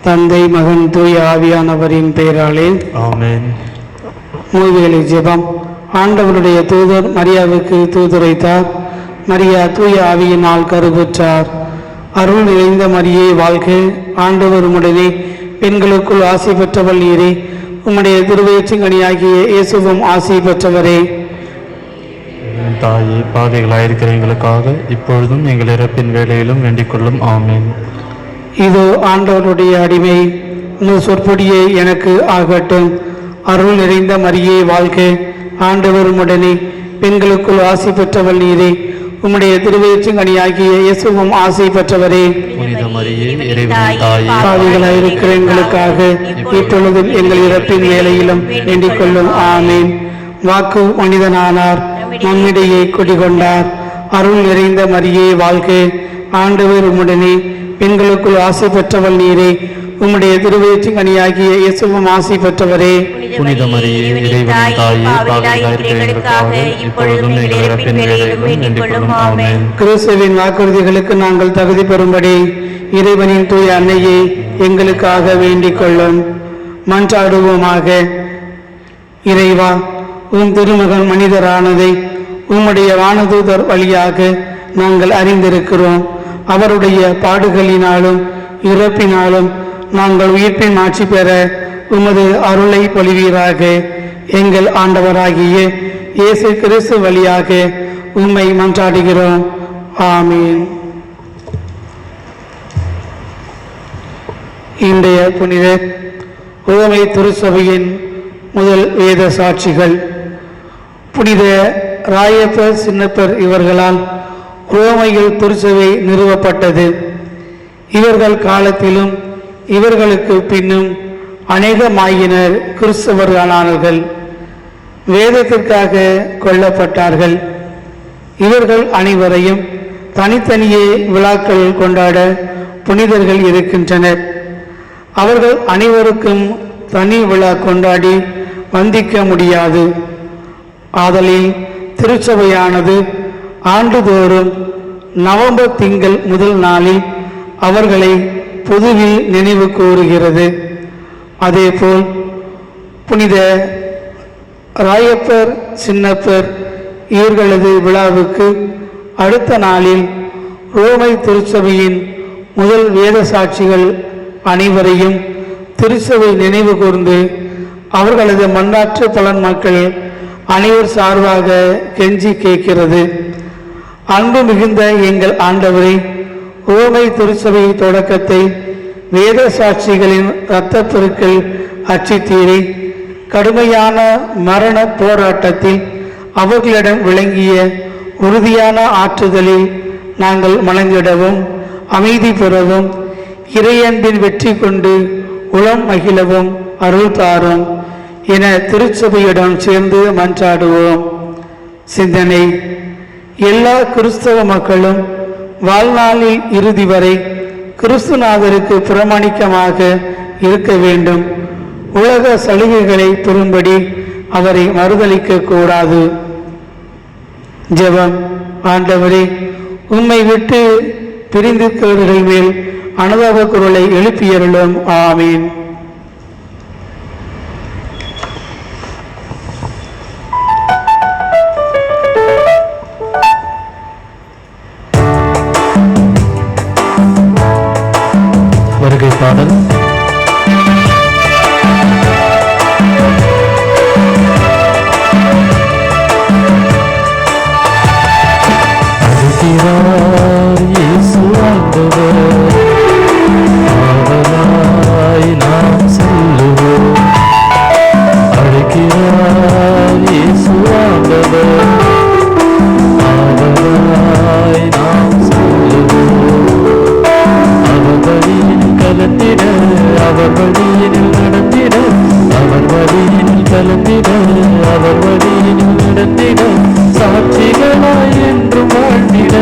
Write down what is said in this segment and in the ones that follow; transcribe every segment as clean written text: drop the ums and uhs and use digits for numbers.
தந்தை, மகன், தூய ஆவியானவரின் பெயராலே ஆமென். மூவேளை ஜெபம். ஆண்டவருடைய தூதர் மரியாவுக்கு தூதுரைத்தார். மரியா தூய ஆவியினால் கருவுற்றார். அருள் நிறைந்த மரியே வாழ்க, ஆண்டவர் உம்முடனே, பெண்களுக்குள் ஆசி பெற்றவள் நீரே. உம்முடைய திருவயிற்றின்கனியாகிய இயேசுவும் ஆசி பெற்றவரே. தாயே, பாதைகளாயிருக்கிற எங்களுக்காக இப்பொழுதும் எங்கள் இறப்பின் வேளையிலும் வேண்டிக் கொள்ளும். ஆமேன். இதோ ஆண்டவருடைய அடிமை, உங்கள் சொற்பொடியே எனக்கு ஆகட்டும். அருள் நிறைந்த மரியே வாழ்க, ஆண்டவர் உம்முடனே, பெண்களுக்குள் ஆசி பெற்றவள் நீரே. உம்முடைய திருவயிற்றின்கனியாகிய இயேசுவும் ஆசி பெற்றவரே. புனித மரியே, இறைவனின் தாயே, பாவிகளாயிருக்கிற எங்களுக்காக இப்பொழுதும் எங்கள் இறப்பின் வேளையிலும் வேண்டிக் கொள்ளும். ஆமேன். வாக்கு மனிதனானார், நம்மிடையே குடிகொண்டார். அருள் நிறைந்த மரியே வாழ்க, ஆண்டவர் உம்முடனே, பெண்களுக்குள் ஆசி பெற்றவள் நீரே. உம்முடைய திருவயிற்றின்கனியாகிய இயேசுவும் ஆசி பெற்றவரே. புனித மரியே, இறைவனின் தாயே, பாவிகளாயிருக்கிற எங்களுக்காக இப்பொழுதும் எங்கள் இறப்பின் வேளையிலும் வேண்டிக் கொள்ளும். ஆமென். கிறிஸ்துவின் வாக்குறுதிகளுக்கு நாங்கள் தகுதி பெறும்படி இறைவனின் தூய அன்னையே எங்களுக்காக வேண்டிக் கொள்ளும். மன்றாடுவோமாக. இறைவா, உம் திருமகன் மனிதரானதை உம்முடைய வானதூதர் வழியாக நாங்கள் அறிந்திருக்கிறோம். அவருடைய பாடுகளினாலும் இறப்பினாலும் நாங்கள் உயிர்ப்பின் ஆட்சி பெற உமது அருளை பொழிவீராக. எங்கள் ஆண்டவராகிய இயேசு கிறிஸ்து வழியாக உம்மை மன்றாடுகிறோம். ஆமீன். இன்றைய புனிதர் உவமை திருச்சபையின் முதல் வேத சாட்சிகள். புனித ராயப்பர் சின்னப்பர் இவர்களால் உவமைகள் திருச்சபை நிறுவப்பட்டது. இவர்கள் காலத்திலும் இவர்களுக்கு பின்னும் அநேகமாயினர் கிறிஸ்தவர்களானார்கள். வேதத்திற்காக கொல்லப்பட்டார்கள். இவர்கள் அனைவரையும் தனித்தனியே விழாக்கள் கொண்டாட புனிதர்கள் இருக்கின்றனர். அவர்கள் அனைவருக்கும் தனி விழா கொண்டாடி வந்திக்க முடியாது. ஆதலில் திருச்சபையானது ஆண்டுதோறும் நவம்பர் திங்கள் முதல் நாளில் அவர்களை பொதுவில் நினைவு கூறுகிறது. அதேபோல் புனித ராயப்பர் சின்னப்பர் இவர்களது விழாவுக்கு அடுத்த நாளில் ரோமை திருச்சபையின் முதல் வேத சாட்சிகள் அனைவரையும் திருச்சபை நினைவு கூர்ந்து அவர்களது மன்றாற்று பலன் மக்கள் அனைவர் சார்பாக கெஞ்சி கேட்கிறது. அன்பு மிகுந்த எங்கள் ஆண்டவரை, ரோமை திருச்சபை தொடக்கத்தை வேத சாட்சிகளின் இரத்த பெருக்கள் அச்சித்தீரை கடுமையான மரண போராட்டத்தில் அவர்களிடம் விளங்கிய உறுதியான ஆற்றுதலில் நாங்கள் மலங்கிடவும் அமைதி பெறவும் இறையன்பின் வெற்றி கொண்டு உளம் மகிழவும் அருள் தாரும் என திருச்சபையிடம் சேர்ந்து மன்றாடுவோம். சிந்தனை. எல்லா கிறிஸ்தவ மக்களும் வாழ்நாளில் இறுதி வரை கிறிஸ்துநாதருக்கு பிரமாணிக்கமாக இருக்க வேண்டும். உலக சலுகைகளை பெறும்படி அவரை மறுதலிக்க கூடாது. ஜெபம். ஆண்டவரே, உம்மை விட்டு பிரிந்திருக்கிறவர்கள் மேல் அனுதாப குரலை எழுப்பியருளும். ஆமீன். வருகை பாடல். இயேசு ஆண்டவர், அவராய் நாம் செல்லுவோம். அழைக்கிறார் இயேசு ஆண்டவர், அவராய் நாம் செல்லுவோம். அவர் வழியில் கலந்திட, அவர் வழியில் நடந்திட, அவர் வழியில் கலந்திட, அவர் வழியில் நடந்திட, சாட்சிகளாய் என்றும் வாழ்ந்திட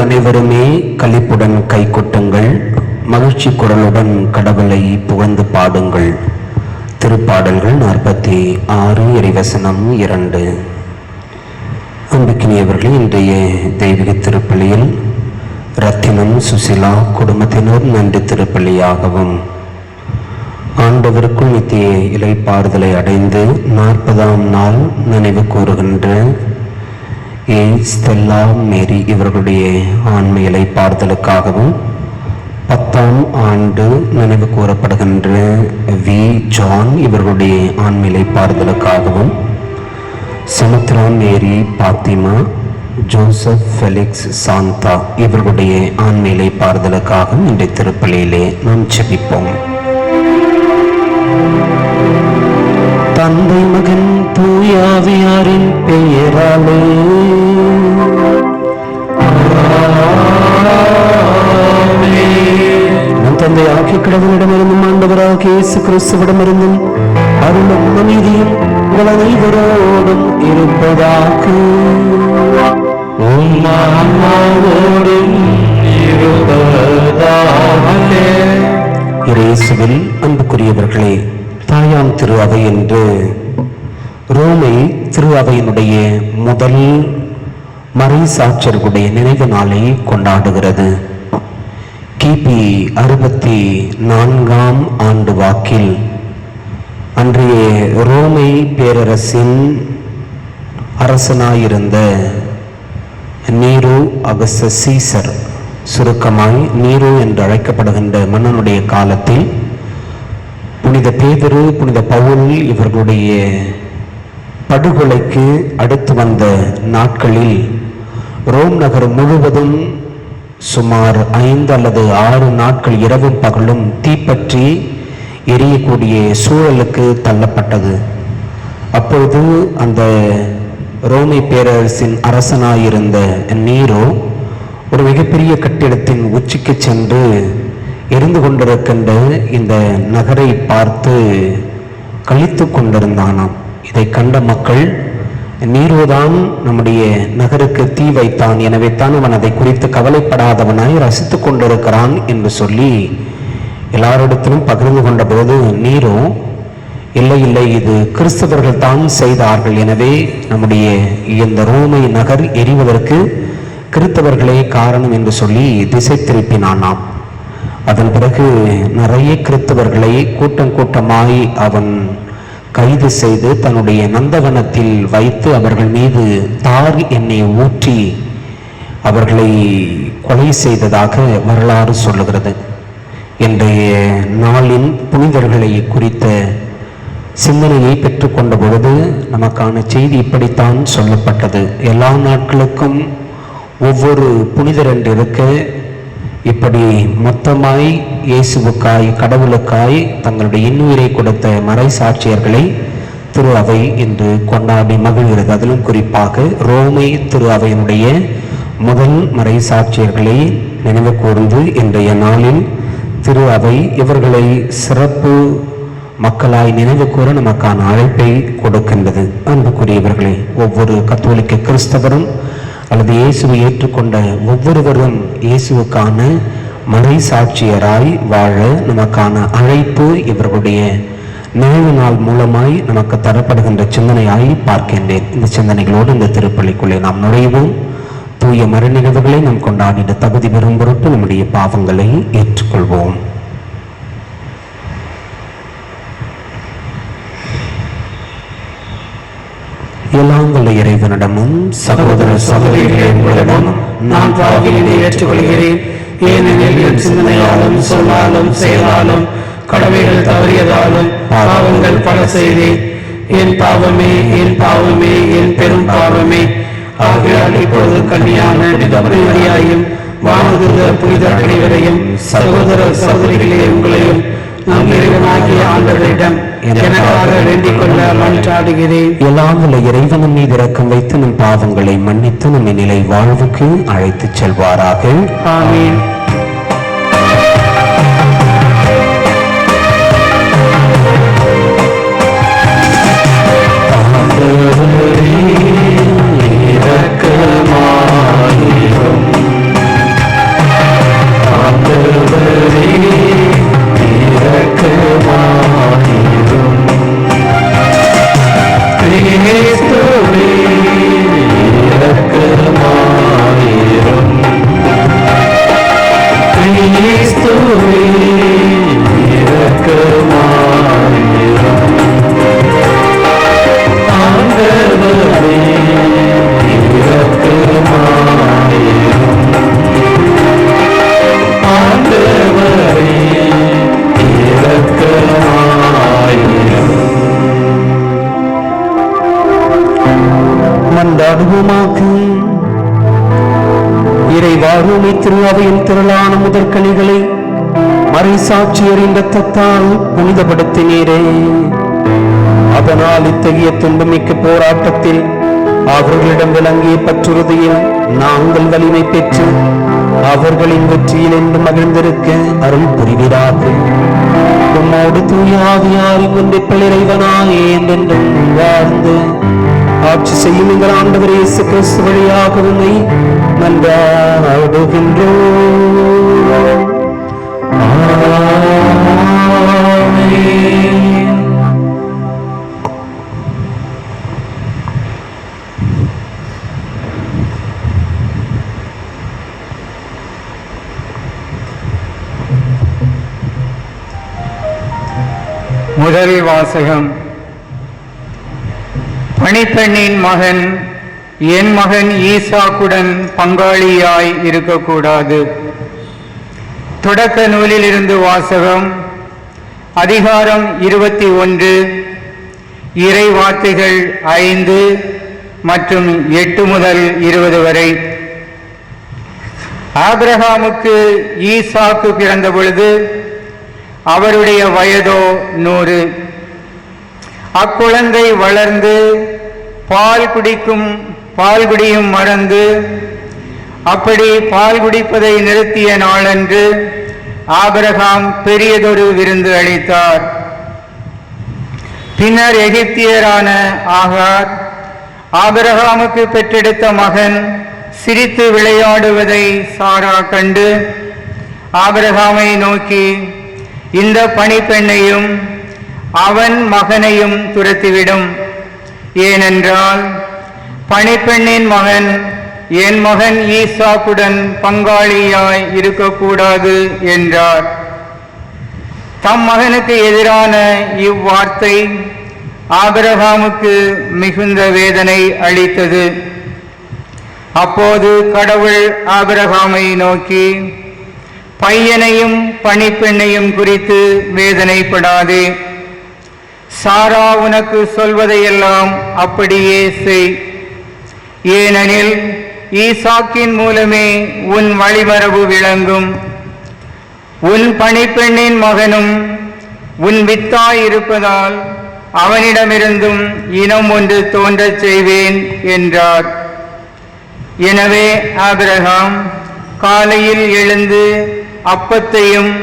அனைவருமே களிப்புடன் கை கொட்டுங்கள், மகிழ்ச்சி குரலுடன் கடவுளை புகழ்ந்து பாடுங்கள். திருப்பாடல்கள் 46 இறைவசனம் 2. அன்புக்கினியவர்களே, இன்றைய தெய்வீக திருப்பலியில் ரத்தினம் சுசிலா குடும்பத்தினர் நன்றி திருப்பலியாகவும், ஆண்டவருக்குள் நித்திய இளைப்பாறுதலை அடைந்து 40ஆம் நாள் நினைவு கூறுகின்ற ஸ்டெல்லா மேரி இவர்களுடைய ஆன்ம இளைப்பாறுதலுக்காகவும், 10ஆம் ஆண்டு நினைவு கூறப்படுகின்ற வி ஜான் இவர்களுடைய ஆன்ம இளைப்பாறுதலுக்காகவும், சுமித்ரா மேரி பாத்திமா, ஜோசப் ஃபெலிக்ஸ் சாந்தா இவர்களுடைய ஆன்ம இளைப்பாறுதலுக்காகவும் இன்றைய திருப்பலியிலே நாம் ஜெபிப்போம். தந்தை மகன் தூயாவியாரின் பெயராலே நம் தந்தை ஆகிய கடவுளிடமிருந்தும் ஆண்டவராகிய இயேசு கிறிஸ்துவிடமிருந்தும் அருளும் நீதியும் உங்கள் அனைவரோடும் இருப்பதாக. இயேசுவில் அன்புக்குரியவர்களே, தாயாம் திரு அவை என்று ரோமை திரு அவையினுடைய முதல் மறை சாட்சியர்களுடைய நினைவு நாளை கொண்டாடுகிறது. கிபி 64ஆம் ஆண்டு வாக்கில் அன்றைய ரோமை பேரரசின் அரசனாயிருந்த நீரோ அகஸ்டஸ் சீசர், சுருக்கமாய் நீரோ என்று அழைக்கப்படுகின்ற மன்னனுடைய காலத்தில் புனித பேதுரு, புனித பவுல் இவர்களுடைய படுகொலைக்கு அடுத்து வந்த நாட்களில் ரோம் நகர் முழுவதும் சுமார் 5 அல்லது 6 நாட்கள் இரவும் பகலும் தீப்பற்றி எரியக்கூடிய சூழலுக்கு தள்ளப்பட்டது. அப்பொழுது அந்த ரோமை பேரரசின் அரசனாயிருந்த நீரோ ஒரு மிகப்பெரிய கட்டிடத்தின் உச்சிக்கு சென்று எரிந்து கொண்டிருக்கின்ற இந்த நகரை பார்த்து கழித்து கொண்டிருந்தானாம். இதை கண்ட மக்கள், நீரோதான் நம்முடைய நகருக்கு தீ வைத்தான், எனவே தான் அவன் அதை குறித்து கவலைப்படாதவனாய் ரசித்து கொண்டிருக்கிறான் என்று சொல்லி எல்லாரிடத்திலும் பகிர்ந்து கொண்ட போது நீரோ, இல்லை இல்லை, இது கிறிஸ்தவர்கள் தான் செய்தார்கள், எனவே நம்முடைய இந்த ரோமை நகர் எரிவதற்கு கிறிஸ்தவர்களே காரணம் என்று சொல்லி திசை திருப்பினானாம். அதன் பிறகு நிறைய கிறிஸ்தவர்களை கூட்டம் கூட்டமாய் அவன் கைது செய்து தன்னுடைய நந்தவனத்தில் வைத்து அவர்கள் மீது தார் எண்ணெய் ஊற்றி அவர்களை கொலை செய்ததாக வரலாறு சொல்லுகிறது. இன்றைய நாளின் புனிதர்களை குறித்த சிந்தனையை பெற்றுக்கொண்ட பொழுது நமக்கான செய்தி இப்படித்தான் சொல்லப்பட்டது. எல்லா நாட்களுக்கும் ஒவ்வொரு புனிதர் என்று இருக்க, இப்படி மொத்தமாய் இயேசுவுக்காய், கடவுளுக்காய் தங்களுடைய இன்னுயிரை கொடுத்த மறை சாட்சியர்களை திரு அவை என்று கொண்டாடி மகிழ்கிறது. அதிலும் குறிப்பாக ரோமை திரு அவையினுடைய முதல் மறை சாட்சியர்களை நினைவு கூர்ந்து இன்றைய நாளில் திரு அவை இவர்களை சிறப்பு மக்களாய் நினைவு கூற நமக்கான அழைப்பை கொடுக்கின்றது. அன்புக்குரியவர்களே, ஒவ்வொரு கத்தோலிக்க கிறிஸ்தவரும் அல்லது இயேசுவை ஏற்றுக்கொண்ட ஒவ்வொருவரும் இயேசுவுக்கான மறை சாட்சியராய் வாழ நமக்கான அழைப்பு இவர்களுடைய நினைவு நாள் மூலமாய் நமக்கு தரப்படுகின்ற சிந்தனையாய் பார்க்கின்றேன். இந்த சிந்தனைகளோடு இந்த திருப்பலிக்குள்ளே நாம் நுழைவோம். தூய மறை நிகழ்வுகளை நாம் கொண்டாடிட தகுதி பெறும் பொருட்டு நம்முடைய பாவங்களை ஏற்றுக்கொள்வோம். எல்லாம் வல்ல இறைவனிடமும் சகோதர சகோதரிகளிடமும் நான் பாவிகளை ஏற்றுக்கொள்கிறேன். ஏனெனில் என் சிந்தனையாலும் சொல்லாலும் செயலாலும் கடமைகள் தவறியதாலும் பாவங்கள் பல செய்தேன். என் பாவமே, என் பாவமே, என் பெரும் பாவமே. ஆகையால் இப்பொழுது கன்னியான மரியாயும் வானதூத புனிதர் அனைவரையும் சகோதர சகோதரிகளே உங்களையும் நம் இறைவனாகிய ஆண்டவரிடம் எனக்காக வேண்டிக் கொள்ள மன்றாடுகிறேன். எல்லாம் உள்ள இறைவன் மீது இரக்கம் வைத்து நம் பாவங்களை மன்னித்து நம்மை நிலை வாழ்வுக்கு அழைத்துச் செல்வாராக. ஆமீன். மன்றாடுவோமாக. இறைவாருமை திருஅவையின் திரளான முதற்கனிகளை மறைசாட்சியரின் இரத்தத்தால் புனிதப்படுத்தினீரே. அதனால் இத்தகைய துன்பமிக்க போராட்டத்தில் அவர்களிடம் விளங்கிய பற்றுறுதியில் நாங்கள் வலிமை பெற்று அவர்களின் வெற்றியில் என்று மகிழ்ந்திருக்க அருள் புரிவீராக. உம்மோடு தூய ஆவியாரின் ஒன்றிப்பில் இறைவனாய் என்றென்றும் வாழ்ந்து ஆட்சி செய்யும் எங்கள் ஆண்டவர் இயேசு கிறிஸ்து வழியாக உம்மை மன்றாடுகின்றோம். ஆமென். முதல் வாசகம். பணிப்பெண்ணின் மகன் என் மகன் ஈசாக்குடன் பங்காளியாய் இருக்கக்கூடாது. தொடக்க நூலிலிருந்து வாசகம். அதிகாரம் 21, இறை வார்த்தைகள் 5 மற்றும் 8 முதல் 20 வரை. ஆபிரகாமுக்கு ஈசாக்கு பிறந்த பொழுது அவருடைய வயதோ 100. அக்குழந்தை வளர்ந்து பால் குடியும் மறந்து அப்படி பால் குடிப்பதை நிறுத்திய நாளன்று ஆபிரகாம் பெரியதொரு விருந்து அளித்தார். பின்னர் எகிப்தியரான ஆகார் ஆபிரகாமுக்கு பெற்றெடுத்த மகன் சிரித்து விளையாடுவதை சாரா கண்டு ஆபிரகாமை நோக்கி, இந்த பணிப்பெண்ணையும் அவன் மகனையும் துரத்திவிடும். ஏனென்றால் பணிப்பெண்ணின் மகன் என் மகன் ஈசாக்குடன் பங்காளியாய் இருக்கக்கூடாது என்றார். தம் மகனுக்கு எதிரான இவ்வார்த்தை ஆபிரகாமுக்கு மிகுந்த வேதனை அளித்தது. அப்போது கடவுள் ஆபிரகாமை நோக்கி, பையனையும் பணிப்பெண்ணையும் குறித்து வேதனைப்படாதே. சாரா உனக்கு சொல்வதையெல்லாம் அப்படியே செய். ஏனெனில் ஈசாக்கின் மூலமே உன் வழிமரபு விளங்கும். உன் பணிப்பெண்ணின் மகனும் உன் வித்தாயிருப்பதால் அவனிடமிருந்தும் இனம் ஒன்று தோன்றச் செய்வேன் என்றார். எனவே ஆபிரகாம் காலையில் எழுந்து அப்பத்தையும்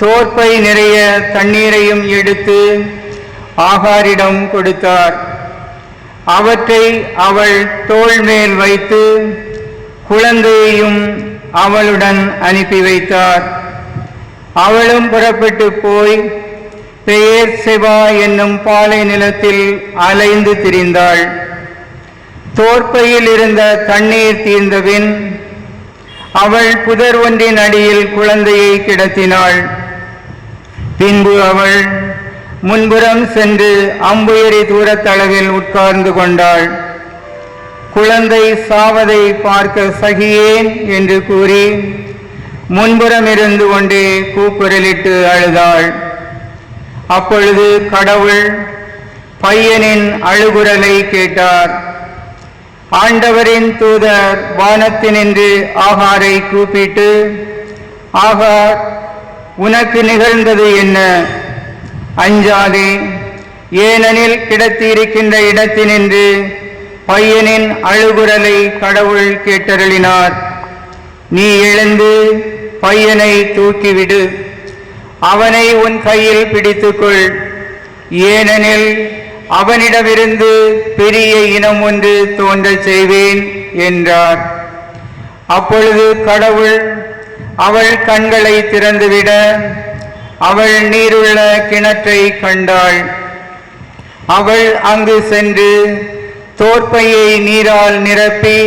தோற்பை நிறைய தண்ணீரையும் எடுத்து ஆகாரிடம் கொடுத்தார். அவற்றை அவள் தோள் மேல் வைத்து குழந்தையையும் அவளுடன் அனுப்பி வைத்தார். அவளும் புறப்பட்டு போய் பெயர் செபா என்னும் பாலை நிலத்தில் அலைந்து திரிந்தாள். தோற்பையில் இருந்த தண்ணீர் தீர்ந்தபின் அவள் புதர் ஒன்றின் அடியில் குழந்தையை கிடத்தினாள். பின்பு அவள் முன்புறம் சென்று அம்புயரி தூரத்தளவில் உட்கார்ந்து கொண்டாள். குழந்தை சாவதை பார்க்க சகியேன் என்று கூறி முன்புறம் இருந்து கொண்டே கூக்குரலிட்டு அழுதாள். அப்பொழுது கடவுள் பையனின் அழுகுரலை கேட்டார். ஆண்டவரின் தூதர் வானத்தினின்று ஆகாரை கூப்பிட்டு, ஆகார், உனக்கு நிகழ்ந்தது என்ன? அஞ்சாதே, ஏனெனில் கிடத்தியிருக்கின்ற இடத்தினின்று பையனின் அழுகுரலை கடவுள் கேட்டருளினார். நீ எழுந்து பையனை தூக்கிவிடு, அவனை உன் கையில் பிடித்துக்கொள். ஏனெனில் அவனிடமிருந்து பெரிய இனம் ஒன்று தோன்றச் செய்வேன் என்றார். அப்பொழுது கடவுள் அவள் கண்களை திறந்துவிட அவள் நீருள்ள கிணற்றை கண்டாள். அவள் அங்கு சென்று தோற்பையை நீரால் நிரப்பி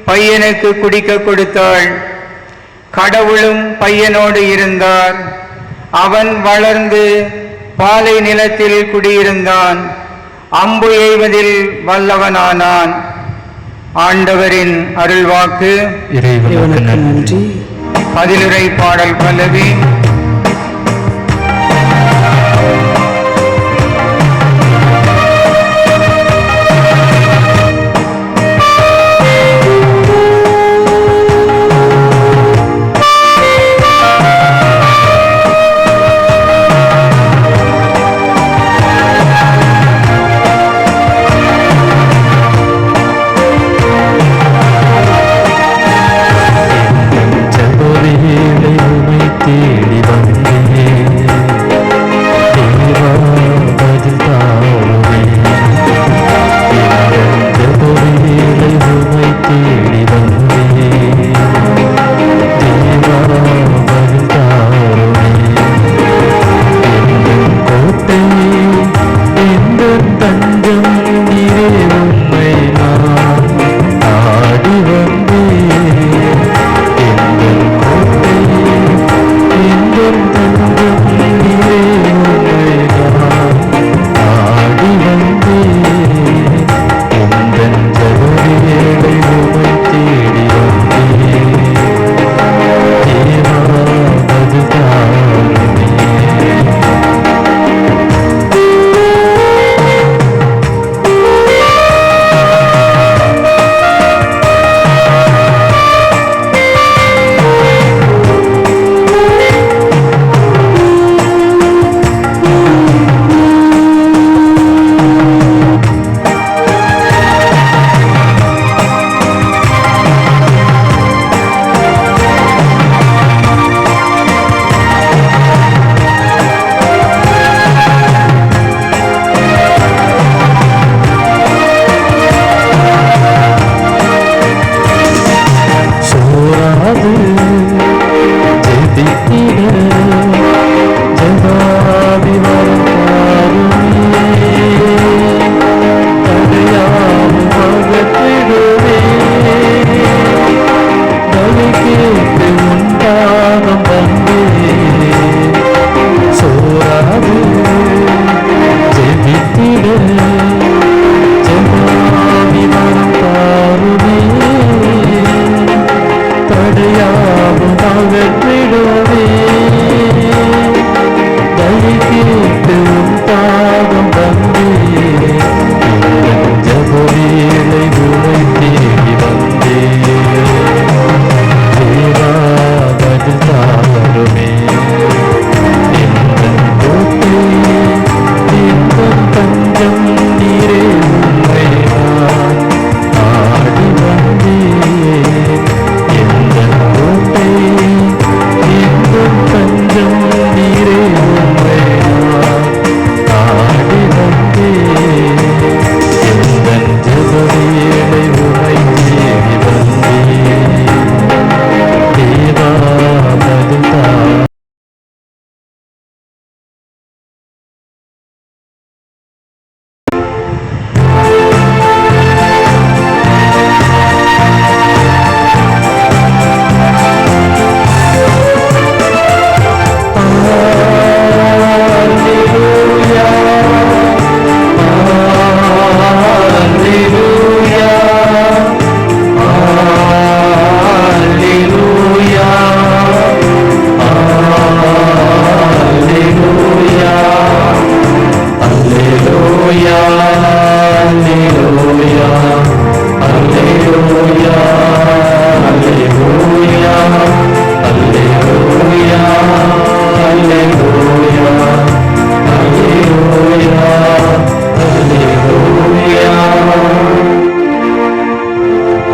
பையனுக்கு குடிக்க கொடுத்தாள். கடவுளும் பையனோடு இருந்தார். அவன் வளர்ந்து பாலை நிலத்தில் குடியிருந்தான். அம்பு எய்வதில் வல்லவனானான். ஆண்டவரின் அருள்வாக்கு. இறைவனுக்கு நன்றி. பதிலுரை பாடல் பல்லவி. தடையாவும் அகற்றிடுவே தயை கேட்டு பாதம் வந்தே ஜபவேளை உரை தேடி வந்தே தேவா பதில் தாருமே எங்கள் கோட்டை எங்கள் தஞ்சம் நீரே உண்மை ஆடி வந்தே எங்கள் கோட்டை எங்கள் தஞ்சம் நீரே உண்மை ஆடி வந்தே எங்கள் ஜபவேளை உரை தேடி வந்தே தேவா பதில் தாருமே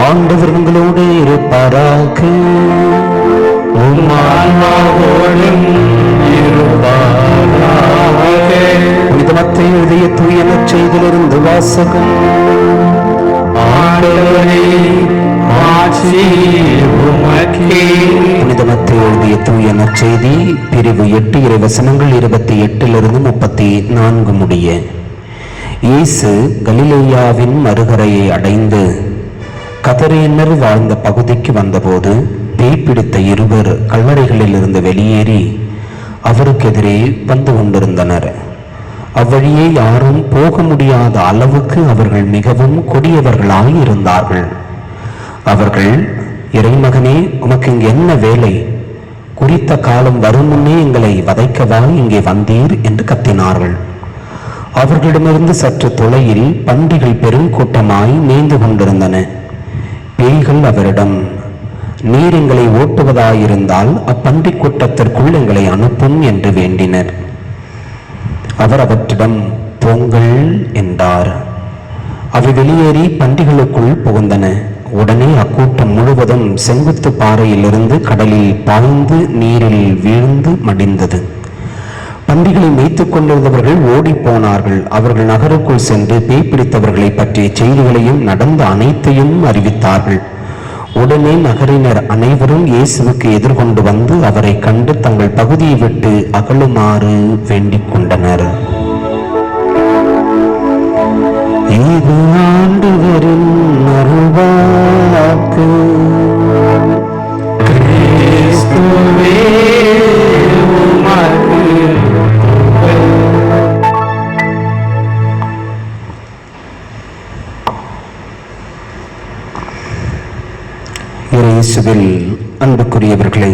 ஆண்டவர் உங்களோடு இருப்பாராக. உம் ஆன்மாவோடும் இருப்பாராக. புனித மத்தேயு எழுதிய தூய நற்செய்தியிலிருந்து வாசகம். ஆண்டவரே ஆட்சி உமக்கே. புனித மத்தேயு எழுதிய தூய நற்செய்தி பிரிவு 8 இறைவசனங்கள் 28 34 முடிய. இயேசு கலிலேயாவின் மறுகரையை அடைந்து கதரேனர் வாழ்ந்த பகுதிக்கு வந்தபோது பேய் பிடித்த 2 கல்லறைகளில் இருந்து வெளியேறி அவருக்கு எதிரே வந்து கொண்டிருந்தனர். அவ்வழியே யாரும் போக முடியாத அளவுக்கு அவர்கள் மிகவும் கொடியவர்களாய் இருந்தார்கள். அவர்கள், இறைமகனே, உமக்கு இங்கு என்ன வேலை? குறித்த காலம் வரும் முன்னே எங்களை வதைக்கவா இங்கே வந்தீர் என்று கத்தினார்கள். அவர்களிடமிருந்து சற்று தொலையில் பன்றிகள் பெருங்கூட்டமாய் மேய்ந்து கொண்டிருந்தன. பேய்கள் அவரிடம், நீர் எங்களை ஓட்டுவதாயிருந்தால் அப்பன்றி கூட்டத்திற்குள் எங்களை அனுப்பும் என்று வேண்டினர். அவர் அவற்றிடம், போங்கள் என்றார். அவை வெளியேறி பன்றிகளுக்குள் புகுந்தன. உடனே அக்கூட்டம் முழுவதும் செங்குத்து பாறையிலிருந்து கடலில் பாய்ந்து நீரில் வீழ்ந்து மடிந்தது. பன்றிகளை மேய்த்துக் கொண்டிருந்தவர்கள் ஓடி போனார்கள். அவர்கள் நகருக்குள் சென்று பேய் பிடித்தவர்களை பற்றிய செய்திகளையும் நடந்த அனைத்தையும் அறிவித்தார்கள். உடனே நகரினர் அனைவரும் இயேசுவுக்கு எதிர்கொண்டு வந்து அவரை கண்டு தங்கள் பகுதியை விட்டு அகலுமாறு வேண்டிக் கொண்டனர். இது ஆண்டவரின் அருள்வாக்கு. கிறிஸ்துவே உமக்கு இயேசுவில் அன்புக்குரியவர்களே,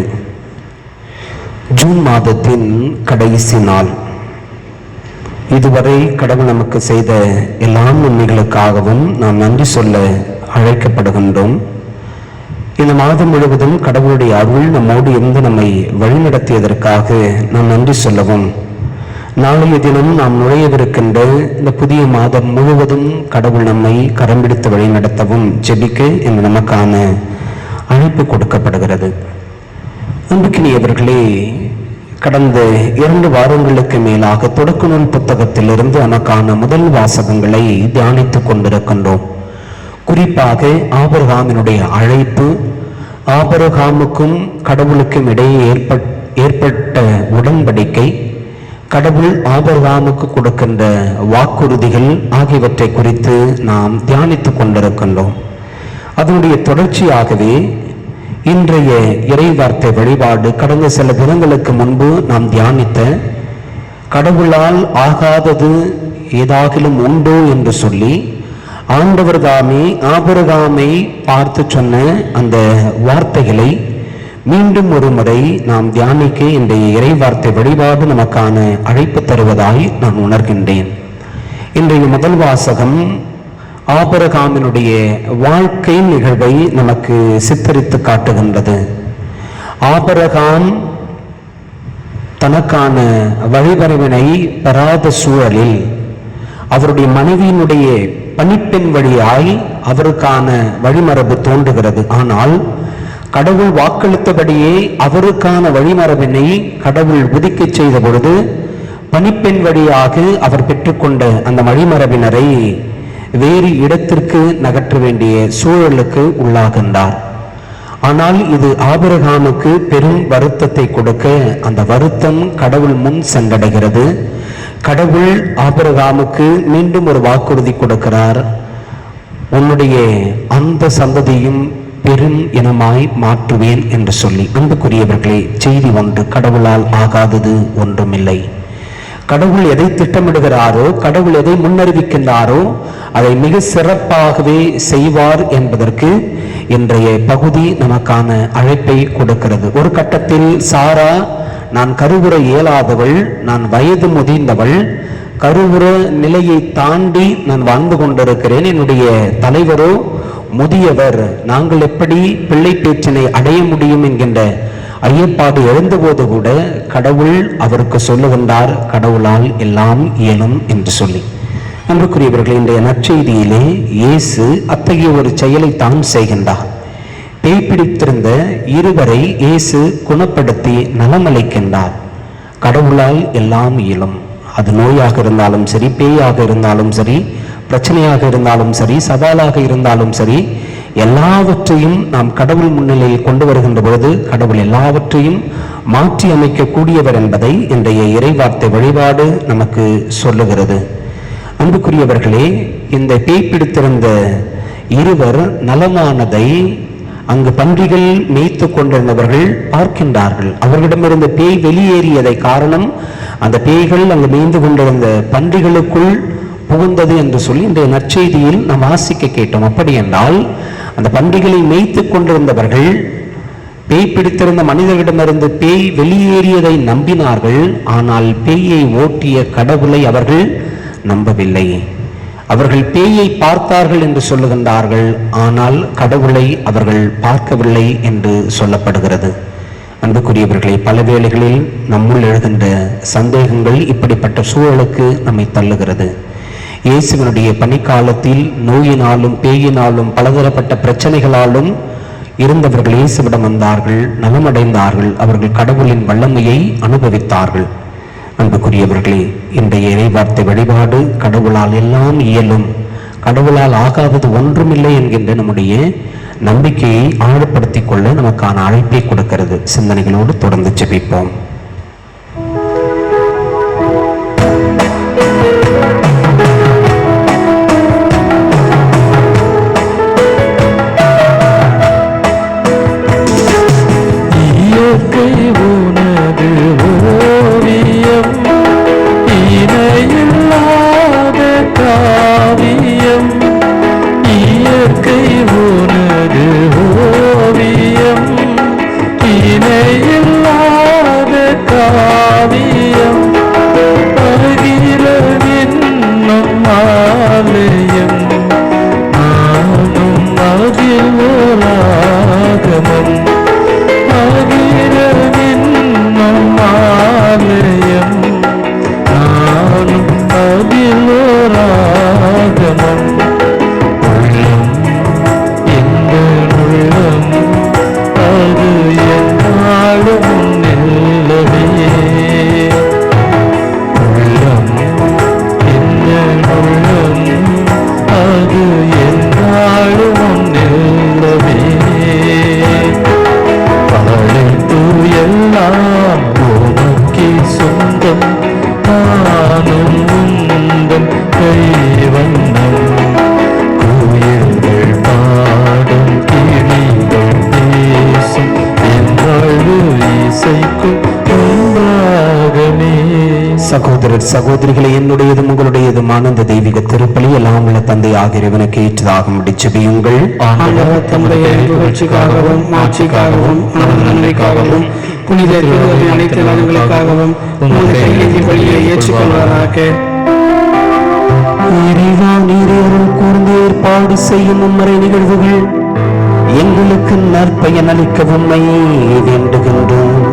ஜூன் மாதத்தின் கடைசி நாள். இதுவரை கடவுள் நமக்கு செய்த எல்லா நன்மைகளுக்காகவும் நாம் நன்றி சொல்ல அழைக்கப்படுகின்றோம். இந்த மாதம் முழுவதும் கடவுளுடைய அருள் நம்மோடு இருந்து நம்மை வழிநடத்தியதற்காக நாம் நன்றி சொல்லவும், நாளைய தினம் நாம் நுழையவிருக்கின்ற இந்த புதிய மாதம் முழுவதும் கடவுள் நம்மை கரம் பிடித்து வழிநடத்தவும் ஜெபிக்க என்று நமக்கான அழைப்பு கொடுக்கப்படுகிறது. அன்புக்கினியவர்களே, கடந்த 2 வாரங்களுக்கு மேலாக தொடக்க நூல் புத்தகத்திலிருந்து நமக்கான முதல் வாசகங்களை தியானித்துக் கொண்டிருக்கின்றோம். குறிப்பாக ஆபிரகாமினுடைய அழைப்பு, ஆபிரகாமுக்கும் கடவுளுக்கும் இடையே ஏற்பட்ட உடன்படிக்கை, கடவுள் ஆபிரகாமுக்கு கொடுக்கின்ற வாக்குறுதிகள் ஆகியவற்றை குறித்து நாம் தியானித்துக் கொண்டிருக்கின்றோம். அதனுடைய தொடர்ச்சியாகவே இன்றைய இறைவார்த்தை வழிபாடு, கடந்த சில தினங்களுக்கு முன்பு நாம் தியானித்த கடவுளால் ஆகாதது ஏதாகிலும் உண்டோ என்று சொல்லி ஆண்டவர் தாமே ஆபிரகாமை பார்த்து சொன்ன அந்த வார்த்தைகளை மீண்டும் ஒரு முறை நாம் தியானிக்க இன்றைய இறைவார்த்தை வழிபாடு நமக்கான அழைப்பு தருவதாய் நான் உணர்கின்றேன். இன்றைய முதல் வாசகம் ஆபிரகாமினுடைய வாழ்க்கை நிகழ்வை நமக்கு சித்தரித்து காட்டுகின்றது. ஆபிரகாம் தனக்கான வழிபறவினை பெறாத சூழலில் அவருடைய மனைவியினுடைய பணிப்பெண் வழியாய் அவருக்கான வழிமரபு தோன்றுகிறது. ஆனால் கடவுள் வாக்களித்தபடியே அவருக்கான வழிமரபினை கடவுள் உதிக்கச் செய்த பொழுது பணிப்பெண் வழியாக அவர் பெற்றுக்கொண்ட அந்த வழிமரபினரை வேறு இடத்திற்கு நகற்ற வேண்டிய சூழலுக்கு உள்ளாகின்றார். ஆனால் இது ஆபிரகாமுக்கு பெரும் வருத்தத்தை கொடுக்க அந்த வருத்தம் கடவுள் முன் சென்றடைகிறது. கடவுள் ஆபிரகாமுக்கு மீண்டும் ஒரு வாக்குறுதி கொடுக்கிறார். உன்னுடைய அந்த சந்ததியும் பெரும் இனமாய் மாற்றுவேன் என்று சொல்லி. அன்புக்குரியவர்களே, செய்தி ஒன்று, கடவுளால் ஆகாதது ஒன்றுமில்லை. கடவுள் எதை திட்டமிடுகிறாரோ, கடவுள் எதை முன்னறிவிக்கின்றாரோ அதை மிக சிறப்பாகவே செய்வார் என்பதற்கு இன்றைய பகுதி நமக்கான அழைப்பை கொடுக்கிறது. ஒரு கட்டத்தில் சாரா, நான் கருவுற இயலாதவள், நான் வயது முதிர்ந்தவள், கருவுற நிலையை தாண்டி நான் வாழ்ந்து கொண்டிருக்கிறேன், என்னுடைய தலைவரோ முதியவர், நாங்கள் எப்படி பிள்ளை பேச்சினை அடைய முடியும் என்கின்ற ஐயப்பாடு எழுந்தபோது கூட கடவுள் அவருக்கு சொல்லுகின்றார், கடவுளால் எல்லாம் இயலும் என்று சொல்லி. அன்புக்குரியவர்கள், இன்றைய நற்செய்தியிலே இயேசு அத்தகைய ஒரு செயலை தான் செய்கின்றார். பேய் பிடித்திருந்த இருவரை இயேசு குணப்படுத்தி நலமளிக்கின்றார். கடவுளால் எல்லாம் இயலும். அது நோயாக இருந்தாலும் சரி, பேயாக இருந்தாலும் சரி, பிரச்சனையாக இருந்தாலும் சரி, சவாலாக இருந்தாலும் சரி, எல்லாவற்றையும் நாம் கடவுள் முன்னிலையில் கொண்டு வருகின்ற பொழுது கடவுள் எல்லாவற்றையும் மாற்றி அமைக்கக்கூடியவர் என்பதை இன்றைய இறைவார்த்தை வழிபாடு நமக்கு சொல்லுகிறது. அன்புக்குரியவர்களே, இந்த பேய் பிடித்திருந்த இருவர் நலமானதை அங்கு பன்றிகள் மேய்த்து கொண்டிருந்தவர்கள் பார்க்கின்றார்கள். அவர்களிடமிருந்து பேய் வெளியேறியதை காரணம் அந்த பேய்கள் அங்கு மேய்ந்து கொண்டிருந்த பன்றிகளுக்குள் புகுந்தது என்று சொல்லி இன்றைய நற்செய்தியில் நாம் வாசிக்க கேட்டோம். அப்படி என்றால் அந்த பன்றிகளை மேய்த்து கொண்டிருந்தவர்கள் பேய் பிடித்திருந்த மனிதர்களிடமிருந்து பேய் வெளியேறியதை நம்பினார்கள். ஆனால் பேயை ஓட்டிய கடவுளை அவர்கள் நம்பவில்லை. அவர்கள் பேயை பார்த்தார்கள் என்று சொல்லுகின்றார்கள், ஆனால் கடவுளை அவர்கள் பார்க்கவில்லை என்று சொல்லப்படுகிறது. அன்புக்குரியவர்களை, பல வேளைகளில் நம்முள் எழுகின்ற சந்தேகங்கள் இப்படிப்பட்ட சூழலுக்கு நம்மை தள்ளுகிறது. இயேசுவினுடைய பணிக்காலத்தில் நோயினாலும் பேயினாலும் பலதரப்பட்ட பிரச்சனைகளாலும் இருந்தவர்கள் இயேசுவிடம் வந்தார்கள், நலமடைந்தார்கள், அவர்கள் கடவுளின் வல்லமையை அனுபவித்தார்கள். அன்புக்குரியவர்களே, இன்றைய இறைவார்த்தை வழிபாடு கடவுளால் எல்லாம் இயலும், கடவுளால் ஆகாதது ஒன்றுமில்லை என்கின்ற நம்முடைய நம்பிக்கையை ஆழப்படுத்திக் கொள்ள நமக்கான அழைப்பை கொடுக்கிறது. சிந்தனைகளோடு தொடர்ந்து ஜெபிப்போம். சகோதரர் சகோதரிகளை என்னுடையதும் உங்களுடையதுமான இந்த தெய்வீக திருப்பலி எல்லாம் உள்ள தந்தை ஆகியவனுக்கு ஏற்றதாக முடிச்சுபியுங்கள். ஆண்டவர் தம்முடைய புகழ்ச்சிக்காகவும் மாட்சிக்காகவும் நமது நன்மைக்காகவும் புனித திருவருளின் அனைத்து நலன்களுக்காகவும் உமது கையெழுத்தி பலியை ஏற்றுக்கொள்வாராக. இறைவா, நீரே அருள் கூர்ந்து ஏற்பாடு செய்யும் மும்மறை நிகழ்வுகள் எங்களுக்கு நற்பயன் அளிக்க உம்மை வேண்டுகின்றோம்.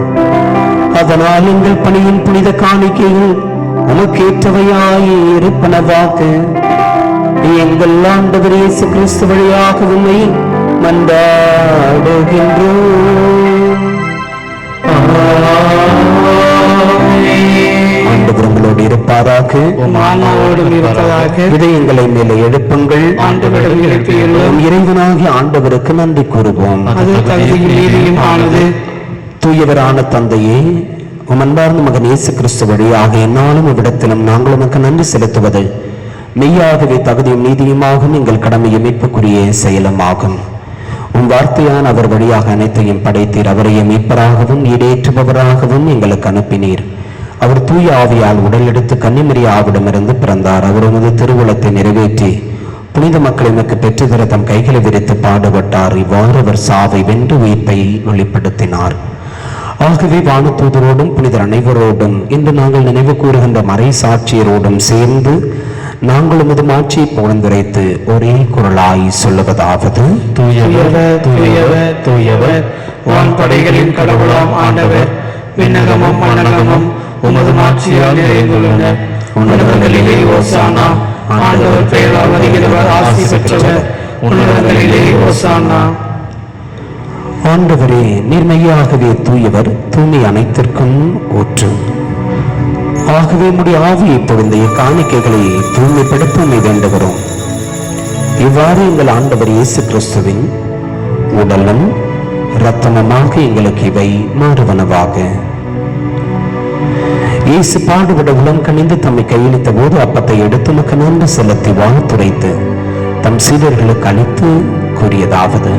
அதனால் எங்கள் பணியின் புனித காணிக்கைகள் உமக்கேற்றவையாய் இருப்பனவாக எங்கள் ஆண்டவர் இயேசு கிறிஸ்து வழியாக உம்மை மன்றாடுகின்றோம். ஆண்டவர் உங்களோடு இருப்பாராக. ஆன்மாவோடும் இருப்பதாக. இதயங்களை மேலே எழுப்புங்கள். ஆண்டவரிடம் எழுப்பியுள்ளோம். நம் இறைவனாகிய ஆண்டவருக்கு நன்றி கூறுவோம். அது தகுதியும் நீதியும் ஆனது. தூயவரான தந்தையே, உம் அன்பார்ந்த மகன் இயேசு கிறிஸ்து வழியாக என்னாலும் இவ்விடத்திலும் நாங்கள் உமக்கு நன்றி செலுத்துவது மெய்யாகவே தகுதியும் நீதியுமாகும், எங்கள் கடமையும் மீட்புக்குரிய செயலுமாகும். உம் வார்த்தையான அவர் வழியாக அனைத்தையும் படைத்தீர். அவரையே மீட்பராகவும் ஈடேற்றுபவராகவும் எங்களுக்கு அனுப்பினீர். அவர் தூய ஆவியால் உடல் எடுத்து கன்னிமரியாவிடமிருந்து பிறந்தார். அவர் உமது திருவுளத்தை நிறைவேற்றி புனித மக்களை எமக்கு பெற்றுதர தம் கைகளை விரித்து பாடுபட்டார். இவ்வாறு அவர் சாவை வென்று உயிர்ப்பை வெளிப்படுத்தினார். ஆகவே வானதூதரோடும் புனிதர் அனைவரோடும் இன்று நாங்கள் நினைவு கூறுகின்ற மறை சாட்சியரோடும் சேர்ந்து நாங்கள் உமது மாட்சியை புகழ்ந்துரைத்து ஒரே குரலாய் சொல்லுவதாவது: தூயவர் தூயவர் தூயவர், வான்படைகளின் கடவுளாம் ஆண்டவர், விண்ணகமும் மண்ணகமும் உமது மாட்சியால் நிறைந்துள்ளன. உன்னதங்களிலே ஓசானா. ஆண்டவர் பெயரால் வருகிறவர் ஆசி பெற்றவர். உன்னதங்களிலே ஓசானா. ஆண்டவரே, நீர் மெய்யாகவே தூயவர், தூய்மை அனைத்திற்கும் ஊற்று. ஆகவே உம்முடைய ஆவியை பொழிந்த இக்காணிக்கைகளை தூய்மைப்படுத்த உம்மை வேண்டுகிறோம். இவ்வாறு எங்கள் ஆண்டவர் இயேசு கிறிஸ்துவின் உடலும் இரத்தமுமாக எங்களுக்கு இவை மாறுவனவாக. இயேசு பாடுபட உளம் கனிந்து தம்மை கையளித்த போது அப்பத்தை எடுத்து உமக்கு நன்றி செலுத்தி வாழ்த்துரைத்து தம் சீடர்களுக்கு அளித்து கூறியதாவது: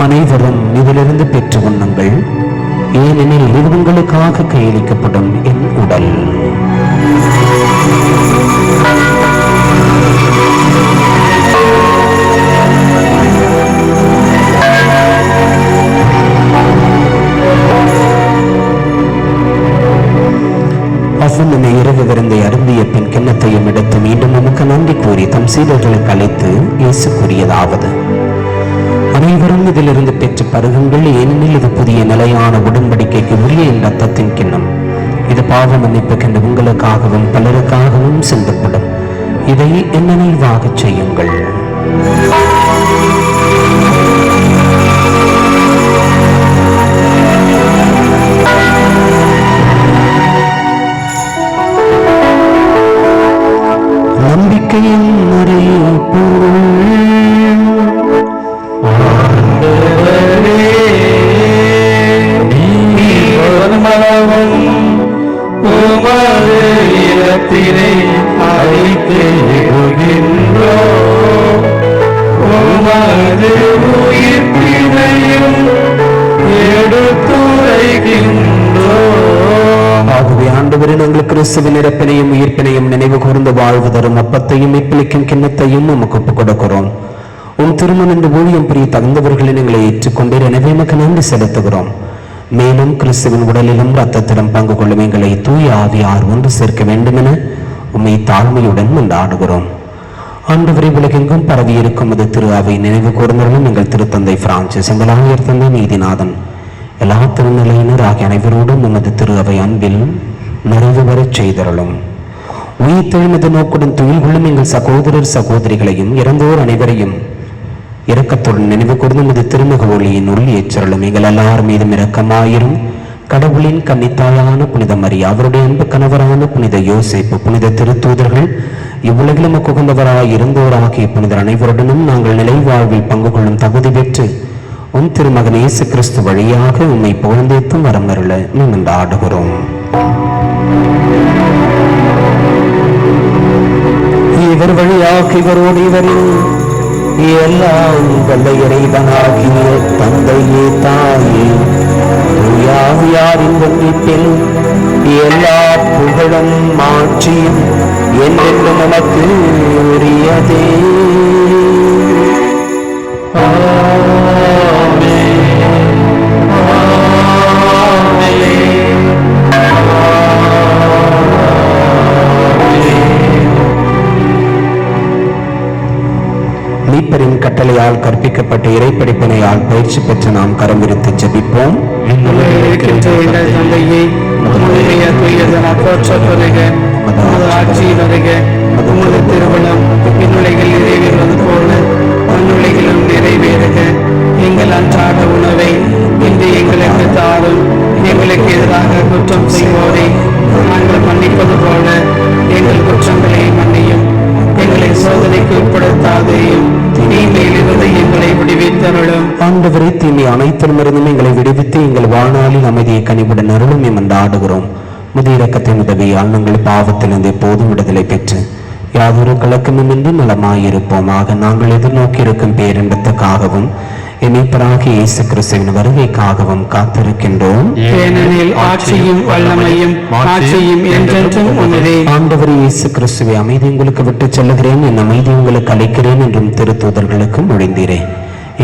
அனைவரும் இதிலிருந்து பெற்று உண்ணுங்கள், ஏனெனில் இது உங்களுக்காக கையளிக்கப்படும் என் உடல். அவ்வுண்ணமே இரவு விருந்தை அருந்திய பின் கிண்ணத்தையும் எடுத்து மீண்டும் நமக்கு நன்றி கூறி தம் சீடர்களுக்கு அழைத்து இயேசு கூறியதாவது: அனைவரும் இதிலிருந்து பெற்று பருகுங்கள், ஏனெனில் இது புதிய நிலையான உடன்படிக்கைக்கு உரிய என் ரத்தத்தின் கிண்ணம். இது பாவ மன்னிப்புக்கென்று உங்களுக்காகவும் பலருக்காகவும் சிந்தப்படும். இதை என் நினைவாகச் செய்யுங்கள். நம்பிக்கையின் மறைபொருள் ஆகவே ஆண்டவரே, நாங்கள் கிறிஸ்துவின் இறப்பினையும் உயிர்ப்பினையும் நினைவு கூர்ந்து வாழ்வு தரும் அப்பத்தையும் மீட்பளிக்கும் கிண்ணத்தையும் உமக்கு ஒப்புக் கொடுக்கிறோம். உன் திருமணம் என்று ஊழியம் புரிய தகுந்தவர்களை எங்களை ஏற்றுக்கொண்டு எனவே எமக்கு நன்றி செலுத்துகிறோம். மேலும் கிறிஸ்துவின் உடலிலும் இரத்தத்திலும் பங்கு கொள்ளும் எங்களை தூய ஆவியார் ஒன்று சேர்க்க வேண்டும் என உம்மை தாழ்மையுடன் கொண்டாடுகிறோம். ஆண்டவரை உலகெங்கும் பரவி இருக்கும் அது திரு அவை நினைவு கூர்ந்தவர்களும் எங்கள் திருத்தந்தை பிரான்சிஸ், எங்கள் ஆயர் தந்தை நீதிநாதன், எல்லா திருநிலையினர் ஆகிய அனைவரோடும் உமது திரு அவை அன்பில் நிறைவு பெறச் செய்தருளும். உயிர் தெழுமது நோக்குடன் துயில் கொள்ளும் எங்கள் சகோதரர் சகோதரிகளையும் இறந்தோர் அனைவரையும் இரக்கத்துடன் நினைவு கூர்ந்து உமது திருமுக ஒளியின் உள்ளி ஏற்றருளும். எங்கள் எல்லார் மீதும் இரக்கமாயிரும். கடவுளின் கன்னித்தாயான புனித மரியா, அவருடைய அன்பு கணவரான புனித யோசேப்பு, புனித திருத்தூதர்கள், இவ்வுலகிலும் குகந்தவராய் இருந்தோராகிய புனிதர் அனைவருடனும் நாங்கள் நிலை வாழ்வில் பங்கு கொள்ளும் தகுதி பெற்று உன் திருமகன் இயேசு கிறிஸ்து வழியாக உம்மை புகழ்ந்தேத்தும் வரமருள ஆடுகிறோம். இவர் வழியாக இவரோடு இவரில் எல்லாம் வல்ல இறைவனாகிய தந்தையே தாயே தூயாவியாரின் ஒன்றிப்பில் எல்லா புகழும் மாட்சியும் என்றென்றும் நமக்கு உரியதே. மீட்பரின் கட்டளையால் கற்பிக்கப்பட்ட இறைப்படிப்பினையால் பயிற்சி பெற்று நாம் கரம் விரித்து ஜெபிப்போம். இருக்கின்ற எங்கள் தந்தையை உம்முடைய தூயதன போற்றப்படுக, உமது ஆட்சி வருக, உமது திருவுளம் விண்ணுலகில் நிறைவேறுவது போல மண்ணுலகிலும் நிறைவேறுக. எங்கள் அன்றாட உணவை இன்று எங்களுக்கு தாரும். எங்களுக்கு எதிராக குற்றம் செய்வோரை நாங்கள் மன்னிப்பது போல எங்கள் குற்றங்களை மன்னியும். எங்களை சோதனைக்கு உட்படுத்தாதேயும், தீமையிலிருந்து எங்களை விடுவித்தருளும். ஆண்டவரே, தீமை அனைத்திலுமிருந்தும் எங்களை விடுவித்து எங்கள் வாழ்நாளில் அமைதியை கனிவுடன் அருளும் என்று ஆடுகிறோம். முதிய இரக்கத்தின் உதவியால் நாங்கள் பாவத்திலிருந்து எப்போதும் விடுதலை பெற்று யாதொரு கலக்கமுமின்றி நலமாயிருப்போமாக. நாங்கள் எதிர்நோக்கி இருக்கும் பேரின்பத்துக்காகவும் மீட்பராகிய இயேசு கிறிஸ்துவின் வருகைக்காகவும் காத்திருக்கின்றோம். ஏனெனில் ஆட்சியும் வல்லமையும் மாட்சியும் என்றென்றும் உமதே. ஆண்டவர் இயேசு கிறிஸ்துவை அமைதி உங்களுக்கு விட்டு செல்லுகிறேன், என் அமைதி உங்களுக்கு அளிக்கிறேன் என்றும் திருத்தூதர்களுக்கு மொழிந்தீரேன்.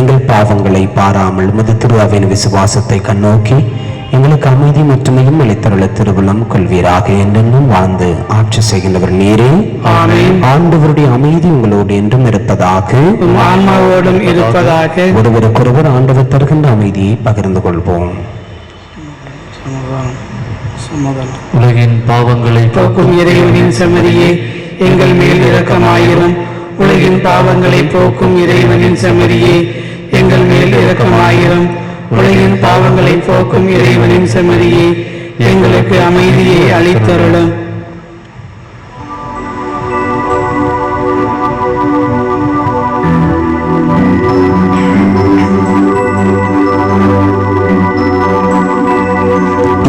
எங்கள் பாவங்களை பாராமல் உமது திரு அவையின் விசுவாசத்தை கண்ணோக்கி எங்களுக்கு அமைதி மட்டுமையும் அளித்தருள திருவுளம் கொள்வீராக. என்றென்றும் வாழ்ந்து ஆட்சி செய்கின்றவர் நீரே. ஆமென். ஆண்டவருடைய அமைதி உங்களோடு என்றும் இருப்பதாக, உம் ஆன்மாவோடும் இருப்பதாக. ஒருவருக்கொருவர் ஆண்டவர் தருகின்ற அமைதியை பகிர்ந்து கொள்வோம். உலகின் பாவங்களை போக்கும் இறைவனின் செம்மறியே, எங்கள் மேல் இரக்கமாயிரும். உலகின் பாவங்களை போக்கும் இறைவனின் செம்மறியே, எங்கள் மேல் இரக்கமாயிரும். உலகின் பாவங்களை போக்கும் இறைவனின் செம்மறியே, எங்களுக்கு அமைதியை அளித்தருளும்.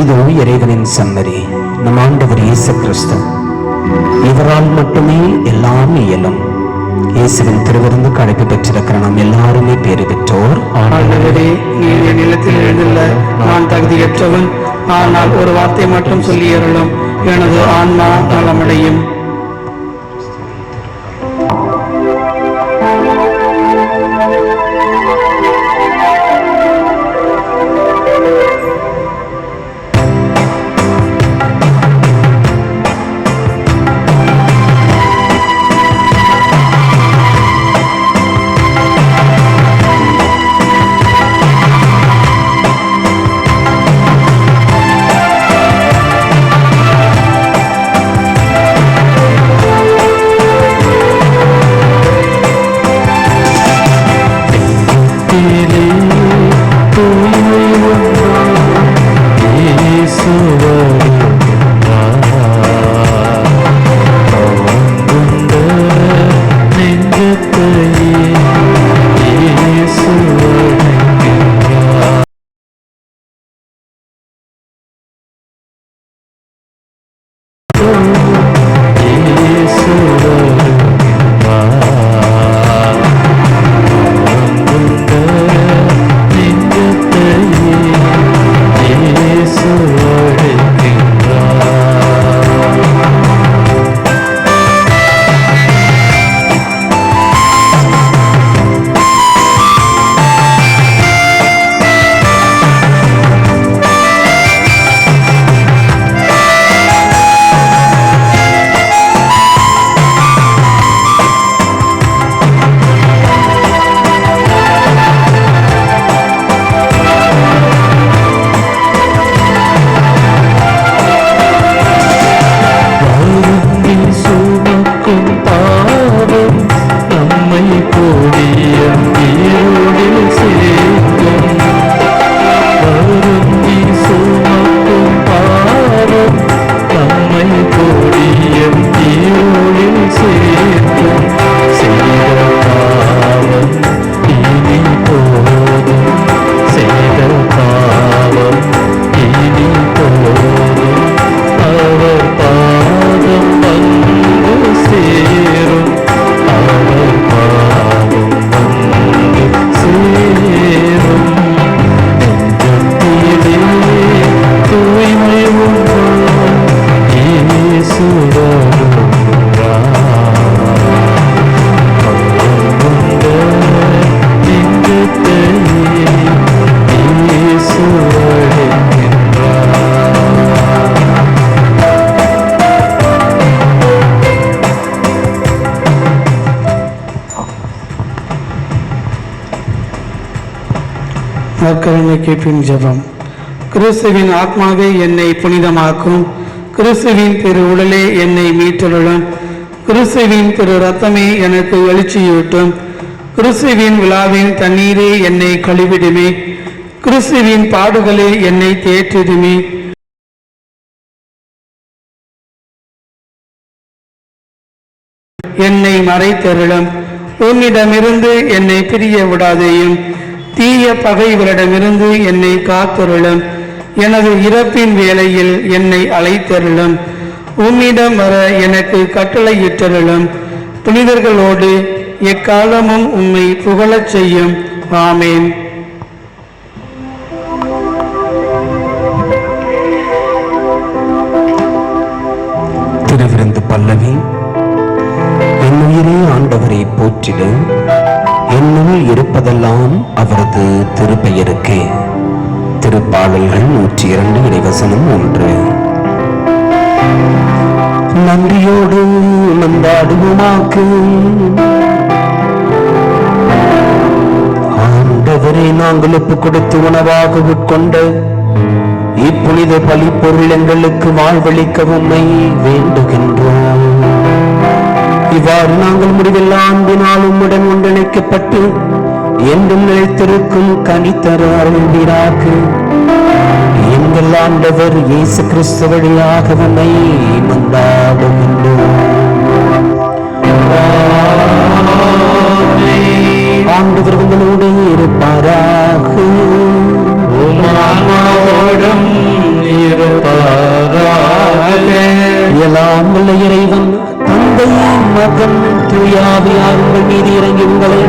இதோ இறைவனின் செம்மறி, நம் ஆண்டவர் இயேசு கிறிஸ்து. இவரால் மட்டுமே எல்லாம் இயலும். இயேசுவின் திருவிருந்துக்கு அழைப்பு பெற்றிருக்கிற நாம் எல்லாருமே பேறு பெற்றோர். ஆண்டவரே, நீர் என் நிலத்தில் எழுந்துள்ள நான் தகுதியற்றவன். ஆனால் ஒரு வார்த்தை மட்டும் சொல்லியருளும், எனது ஆன்மா நலமடையும். நற்கருணைக்கு பின் ஜெபம். கிறிஸ்துவின் ஆத்மாவே என்னை புனிதமாக்கும், கிறிஸ்துவின் திரு உடலே என்னை மீட்டருளும், கிறிஸ்துவின் திரு ரத்தமே எனக்கு எழுச்சியூட்டும், கிறிஸ்துவின் விழாவின் தண்ணீரே என்னை கழுவிடுமே, கிறிஸ்துவின் பாடுகளே என்னை தேற்றிடுமே. என்னை மறைத்தருளும், உன்னிடமிருந்து என்னை பிரிய விடாதேயும், தீய பகைவரிடமிருந்து என்னை காத்தருளும், எனது இறப்பின் வேளையில் என்னை அழைத்தருளும், உம்மிடம் வர எனக்கு கட்டளையிட்டருளும், புனிதர்களோடு எக்காலமும் உம்மை புகழச் செய்யும். ஆமேன். திருவிருந்து பல்லவி. என் உயிரே ஆண்டவரை போற்றிடு, என்னுள் இருப்பதெல்லாம் அவரது திருப்பெயருக்கே. திருப்பாடல்கள் 102 இறைவசனம் 1. நன்றியோடு மன்றாடுவோமாக்கு. ஆண்டவரை நாங்கள் ஒப்பு கொடுத்து உணவாக உட்கொண்ட இப்புனித பலி பொருள் எங்களுக்கு வாழ்வளிக்க உம்மை வேண்டுகின்றோம். இவ்வாறு நாங்கள் முடிவில்லா அன்பினால் உம்முடன் ஒன்றிணைக்கப்பட்டு என்றும் நிலைத்திருக்கும் கனித்தர அருள்வீராக. எங்கள் ஆண்டவர் இயேசு கிறிஸ்து வழியாக உம்மை மன்றாடுகின்றோம். ஆண்டவர் உங்களோடு இருப்பாராக. எல்லாம் வல்ல இறைவன் தந்தை மகன் தூயாவியார் உங்கள் மீது இறங்கி உங்களை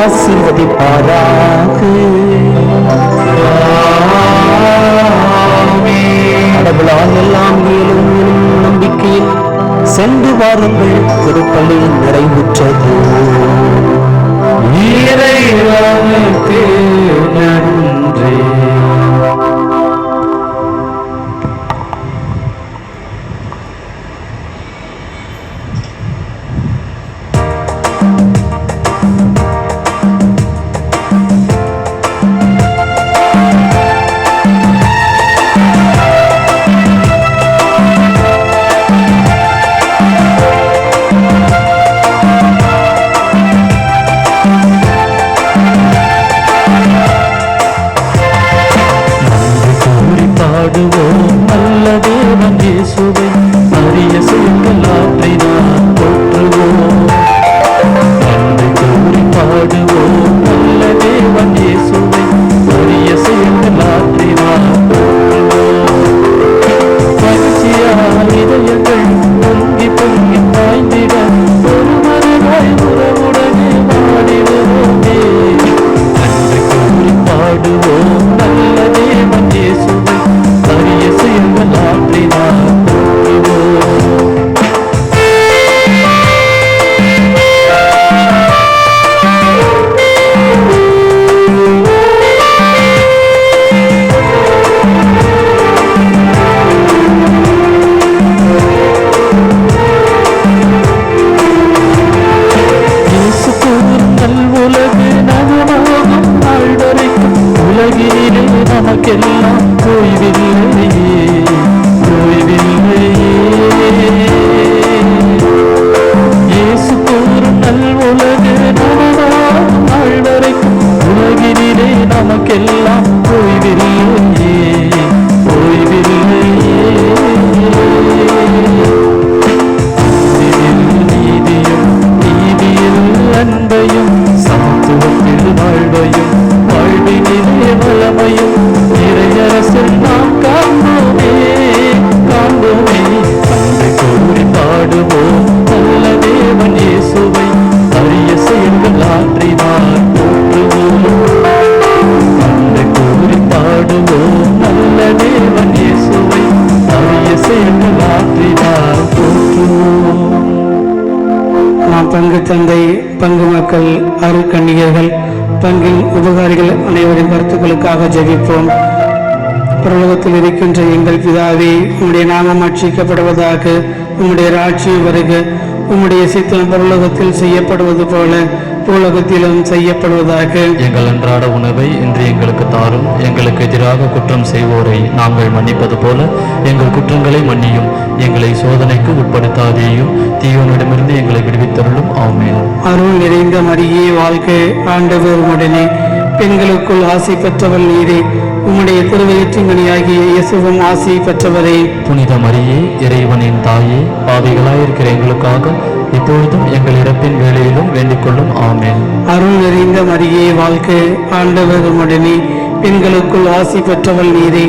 ஆசீர்வதிப்பாராக. கடவுளால் எல்லாம் மேலும் நம்பிக்கையில் சென்று வாருங்கள். திருப்பலி நிறைவுற்றது. இறைவனுக்கு நன்றி. பங்கு தந்தை, பங்கு மக்கள், அருட்கண்ணியர்கள், பங்கின் உபகாரிகள் அனைவரின் கருத்துக்களுக்காக ஜெபிப்போம். பரலோகத்தில் இருக்கின்ற எங்கள் பிதாவே, உம்முடைய நாமம் அர்ச்சிக்கப்படுவதாக, உம்முடைய ராட்சியம் வருக, உம்முடைய சித்தம் பரலோகத்தில் செய்யப்படுவது போல பூலகத்திலும் செய்யப்படுவதாக. எங்கள் அன்றாட உணவை இன்று எங்களுக்கு தாரும். எங்களுக்கு எதிராக குற்றம் செய்வோரை நாங்கள் மன்னிப்பது போல எங்கள் குற்றங்களை மன்னியும். எங்களை சோதனைக்கு உட்படுத்தாதேயும், தீயோனிடமிருந்து எங்களை விடுவித்தருளும். ஆமென். அருள் நிறைந்த மரியே வாழ்க, ஆண்டவர் உடனே பெண்களுக்குள் ஆசி பெற்றவள் நீரே. உம்முடைய திருவயிற்றின் கனியாகிய இயேசுவும் ஆசி பெற்றவரே. புனித மரியே, இறைவனின் தாயே, பாவிகளாயிருக்கிற எங்களுக்காக இப்பொழுதும் எங்கள் இறப்பின் வேளையிலும் வேண்டிக் கொள்ளும். ஆமென். அருள் நிறைந்த மரியே வாழ்க, ஆண்டவர் உடனே பெண்களுக்குள் ஆசி பெற்றவள் நீரே.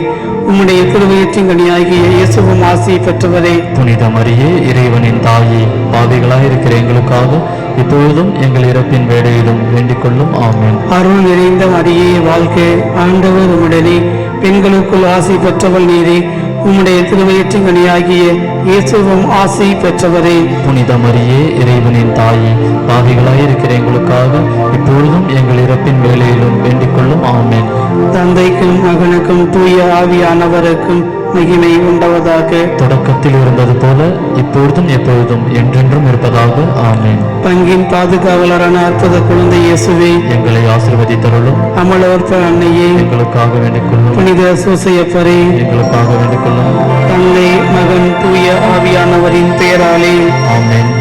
உம்முடைய திருவயிற்றின் கனியாகிய இயேசுவும் ஆசி பெற்றவரே. புனித மரியே, இறைவனின் தாயே, பாவிகளாயிருக்கிற எங்களுக்காக இப்பொழுதும் எங்கள் இறப்பின் வேளையிலும் வேண்டிக் கொள்ளும். ஆமென். அருள் நிறைந்த மரியே வாழ்க, ஆண்டவர் உடனே பெண்களுக்குள் ஆசி பெற்றவள் நீரே. உம்முடைய திருவயிற்றின் கனியாகிய இயேசுவும் ஆசி பெற்றவரே. புனித மரியே, இறைவனின் தாயே, பாவிகளாயிருக்கிற எங்களுக்காக இப்பொழுதும் எங்கள் இறப்பின் வேளையிலும் வேண்டிக் கொள்ளும். ஆமென். தந்தைக்கும் மகனுக்கும் தூய ஆவியானவருக்கும் மகிமை உண்டாவதாக. தொடக்கத்தில் இருந்தது போல இப்பொழுதும் எப்பொழுதும் என்றென்றும் இருப்பதாக. ஆமென். பங்கின் பாதுகாவலரான அற்புத குழந்தை இயேசுவே, எங்களை ஆசீர்வதித்தருளும். அமலோற்ப அன்னையே, எங்களுக்காக வேண்டிக் கொள்ளும். புனித சூசையப்பரே, எங்களுக்காக வேண்டிக் கொள்ளும். தந்தை மகன் தூய ஆவியானவரின் பெயராலே ஆமென்.